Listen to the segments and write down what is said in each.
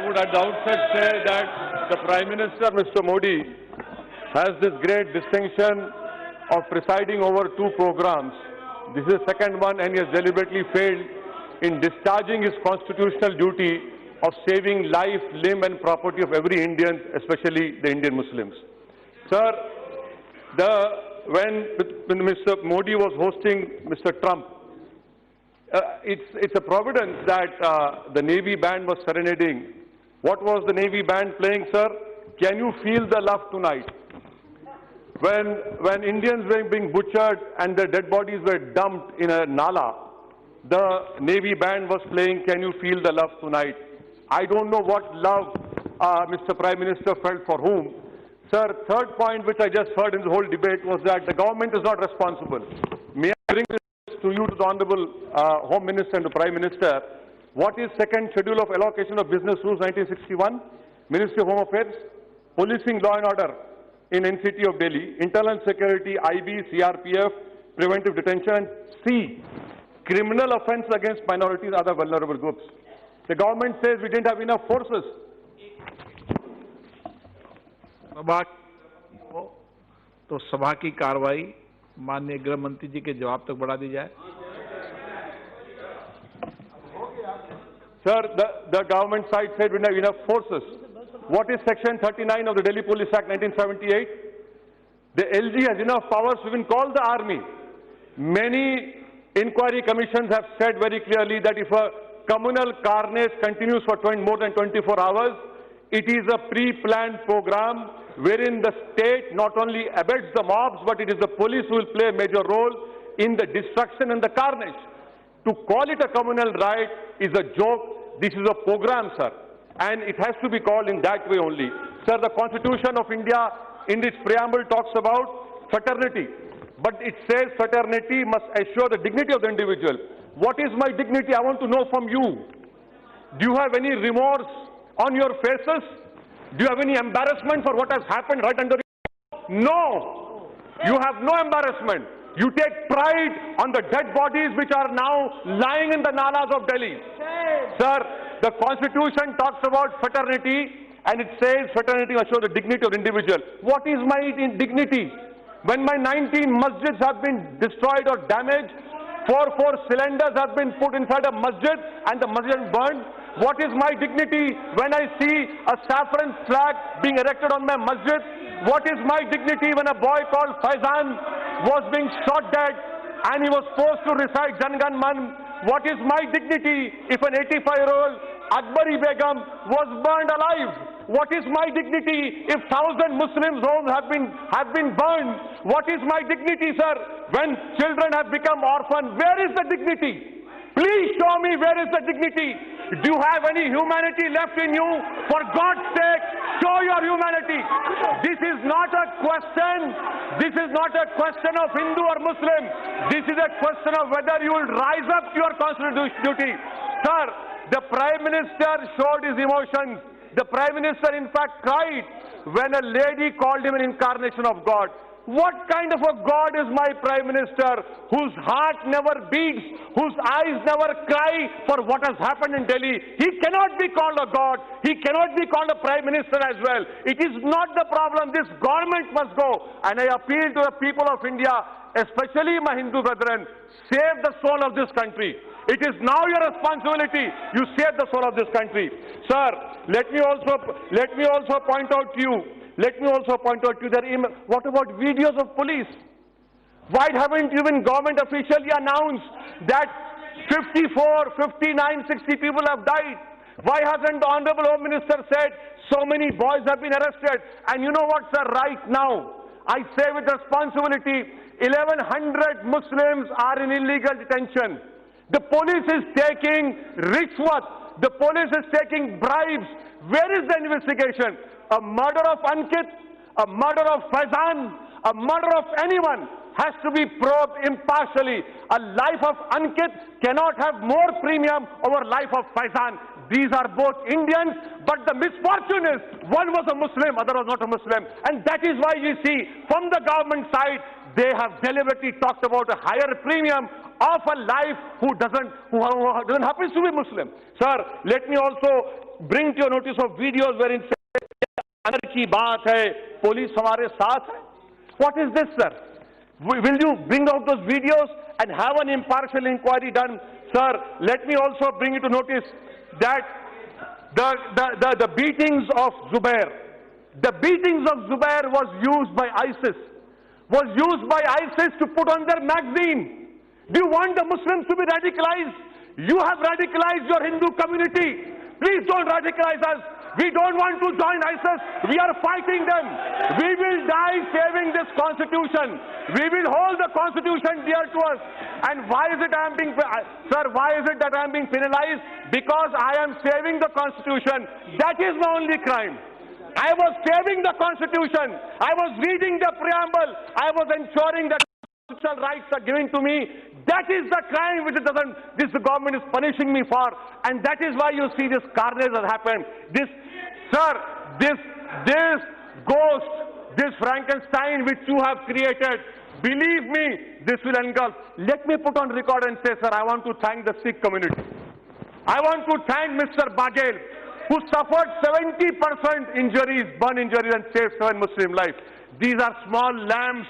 would at the outset say that the Prime Minister, Mr. Modi, has this great distinction of presiding over two programs. This is the second one, and he has deliberately failed in discharging his constitutional duty of saving life, limb and property of every Indian, especially the Indian Muslims. Sir, when Mr. Modi was hosting Mr. Trump, it's a providence that the Navy band was serenading. What was the Navy band playing, sir? Can you feel the love tonight? When Indians were being butchered and their dead bodies were dumped in a nala, the Navy band was playing Can You Feel the Love Tonight? I don't know what love Mr. Prime Minister felt for whom. Sir, third point which I just heard in the whole debate was that the government is not responsible. May I bring this to you, to the Honorable Home Minister and the Prime Minister. What is second schedule of allocation of business rules 1961? Ministry of Home Affairs, policing law and order in NCT of Delhi, internal security, IB, CRPF, preventive detention, and C, criminal offence against minorities, other vulnerable groups. The government says we didn't have enough forces. तो सभा की कार्रवाई माननीय गृह मंत्री जी के जवाब तक बढ़ा दी जाए। Sir, the government side said we have enough forces. What is Section 39 of the Delhi Police Act 1978? The LG has enough powers to even call the army. Many inquiry commissions have said very clearly that if a communal carnage continues for more than 24 hours, it is a pre-planned program wherein the state not only abets the mobs, but it is the police who will play a major role in the destruction and the carnage. To call it a communal riot is a joke. This is a program, sir, and it has to be called in that way only. Sir, the Constitution of India in its preamble talks about fraternity, but it says fraternity must assure the dignity of the individual. What is my dignity? I want to know from you. Do you have any remorse on your faces? Do you have any embarrassment for what has happened right under you? No. You have no embarrassment. You take pride on the dead bodies which are now lying in the nalas of Delhi. Sir, the Constitution talks about fraternity and it says fraternity must show the dignity of the individual. What is my dignity? When my 19 masjids have been destroyed or damaged, 4 cylinders have been put inside a masjid and the masjid is burned. What is my dignity when I see a saffron flag being erected on my masjid? What is my dignity when a boy called Faizan was being shot dead and he was forced to recite Jan Gan Man? What is my dignity if an 85-year-old Akbari Begum was burned alive? What is my dignity if 1,000 Muslims' homes have been burned? What is my dignity, sir, when children have become orphans? Where is the dignity? Please show me where is the dignity. Do you have any humanity left in you? For God's sake, show your humanity. This is not a question. This is not a question of Hindu or Muslim. This is a question of whether you will rise up to your constitutional duty. Sir, the Prime Minister showed his emotions. The Prime Minister, in fact, cried when a lady called him an incarnation of God. What kind of a God is my Prime Minister, whose heart never beats, whose eyes never cry for what has happened in Delhi? He cannot be called a God. He cannot be called a Prime Minister as well. It is not the problem. This government must go. And I appeal to the people of India, especially my Hindu brethren, save the soul of this country. It is now your responsibility. You save the soul of this country. Sir, let me also point out to you, that what about videos of police? Why haven't even government officially announced that 54, 59, 60 people have died? Why hasn't the Honorable Home Minister said so many boys have been arrested? And you know what, sir, right now, I say with responsibility, 1,100 Muslims are in illegal detention. The police is taking rishwat. The police is taking bribes. Where is the investigation? A murder of Ankit, a murder of Faizan, a murder of anyone. has to be probed impartially. A life of Ankit cannot have more premium over life of Faizan. These are both Indians, but the misfortune is one was a Muslim, other was not a Muslim. And that is why you see from the government side, they have deliberately talked about a higher premium of a life who doesn't happen to be Muslim. Sir, let me also bring to your notice of videos wherein अंदर की बात है police हमारे साथ है. What is this, sir? Will you bring out those videos and have an impartial inquiry done? Sir, let me also bring you to notice that the beatings of Zubair, was used by ISIS, to put on their magazine. Do you want the Muslims to be radicalized? You have radicalized your Hindu community. Please don't radicalize us. We don't want to join ISIS. We are fighting them. We will die saving this constitution. We will hold the constitution dear to us. And why is it I am being, sir, why is it that I am being penalized? Because I am saving the constitution. That is my only crime. I was saving the constitution. I was reading the preamble. I was ensuring that constitutional rights are given to me. That is the crime which this government is punishing me for. And that is why you see this carnage has happened. This ghost, this Frankenstein which you have created, believe me, this will engulf. Let me put on record and say, sir, I want to thank the Sikh community. I want to thank Mr. Baghel, who suffered 70% injuries, burn injuries, and saved 7 Muslim lives. These are small lamps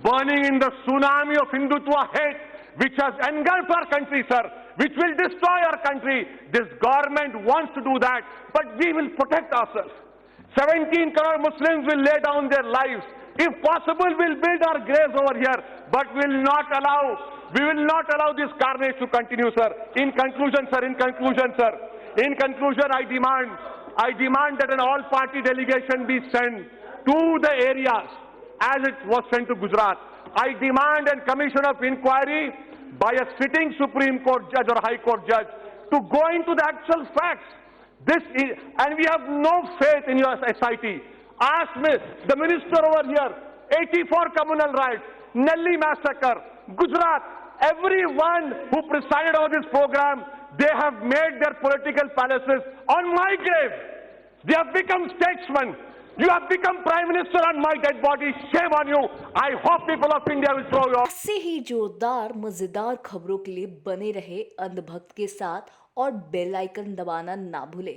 burning in the tsunami of Hindutva hate, which has engulfed our country, sir, which will destroy our country. This government wants to do that, but we will protect ourselves. 17 crore Muslims will lay down their lives. If possible, we'll build our graves over here, but we will not allow this carnage to continue, sir. In conclusion, I demand that an all-party delegation be sent to the areas as it was sent to Gujarat. I demand a commission of inquiry by a sitting Supreme Court judge or High Court judge to go into the actual facts. And we have no faith in your SIT. Ask me, the minister over here, 84 communal riots, Nelli massacre, Gujarat, everyone who presided over this program, they have made their political palaces on my grave. They have become statesmen. You have become Prime Minister on my dead body. Shame on you. I hope people of India will throw you off. ऐसे ही जोरदार मजेदार खबरों के लिए बने रहे अंधभक्त के साथ और बेल आइकन दबाना ना भूले।